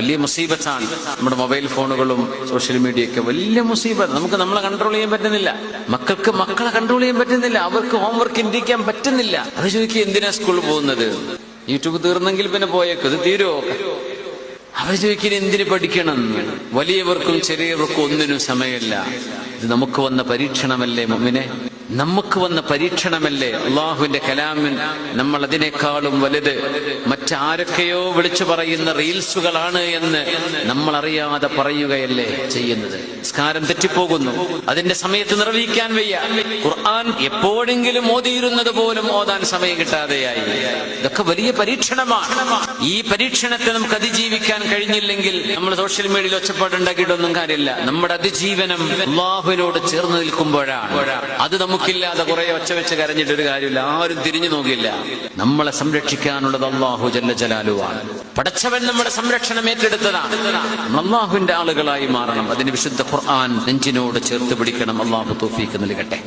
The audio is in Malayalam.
വലിയ മുസീബത്താണ്. നമ്മുടെ മൊബൈൽ ഫോണുകളും സോഷ്യൽ മീഡിയയൊക്കെ വലിയ മുസീബത്ത്. നമുക്ക് നമ്മളെ കൺട്രോൾ ചെയ്യാൻ പറ്റുന്നില്ല, മക്കൾക്ക് മക്കളെ കൺട്രോൾ ചെയ്യാൻ പറ്റുന്നില്ല, അവർക്ക് ഹോംവർക്ക് ഇന്ത്യക്കാൻ പറ്റുന്നില്ല. അത് ചോദിക്കുക, എന്തിനാ സ്കൂളിൽ പോകുന്നത്? യൂട്യൂബ് തീർന്നെങ്കിൽ പിന്നെ പോയേക്കും, ഇത് തീരുമോ? അവർ ചോദിക്കുന്നത് എന്തിന് പഠിക്കണം? വലിയവർക്കും ചെറിയവർക്കും ഒന്നിനും സമയമില്ല. ഇത് നമുക്ക് വന്ന പരീക്ഷണമല്ലേ മുഅ്മിനെ? നമുക്ക് വന്ന പരീക്ഷണമല്ലേ? അള്ളാഹുവിന്റെ കലാമിൻ നമ്മൾ അതിനേക്കാളും വലുത് മറ്റാരൊക്കെയോ വിളിച്ചു പറയുന്ന റീൽസുകളാണ് എന്ന് നമ്മൾ അറിയാതെ പറയുകയല്ലേ ചെയ്യുന്നത്. നിസ്കാരം തെറ്റിപ്പോകുന്നു, അതിന്റെ സമയത്ത് നിർവഹിക്കാൻ വയ്യ. ഖുർആൻ എപ്പോഴെങ്കിലും ഓതിയിരുന്നത് പോലും ഓതാൻ സമയം കിട്ടാതെയായി. ഇതൊക്കെ വലിയ പരീക്ഷണമാണ്. ഈ പരീക്ഷണത്തെ നമുക്ക് അതിജീവിക്കാൻ കഴിഞ്ഞില്ലെങ്കിൽ നമ്മൾ സോഷ്യൽ മീഡിയയിൽ ഒച്ചപ്പാടുണ്ടാക്കിയിട്ടൊന്നും കാര്യമില്ല. നമ്മുടെ അതിജീവനം അള്ളാഹുവിനോട് ചേർന്ന് നിൽക്കുമ്പോഴാണ്. അത് നമുക്കില്ലാതെ കുറെ ഒച്ച വെച്ച് കരഞ്ഞിട്ടൊരു കാര്യമില്ല, ആരും തിരിഞ്ഞു നോക്കില്ല. നമ്മളെ സംരക്ഷിക്കാനുള്ളത് അള്ളാഹു ജല്ല ജലാലുവാണ്. പടച്ചവൻ നമ്മുടെ സംരക്ഷണം ഏറ്റെടുത്തതാണ്. അള്ളാഹുവിന്റെ ആളുകളായി മാറണം. അതിന് വിശുദ്ധ ഖുർആൻ നെഞ്ചിനോട് ചേർത്ത് പിടിക്കണം. അള്ളാഹു തൗഫീഖ് നൽകട്ടെ.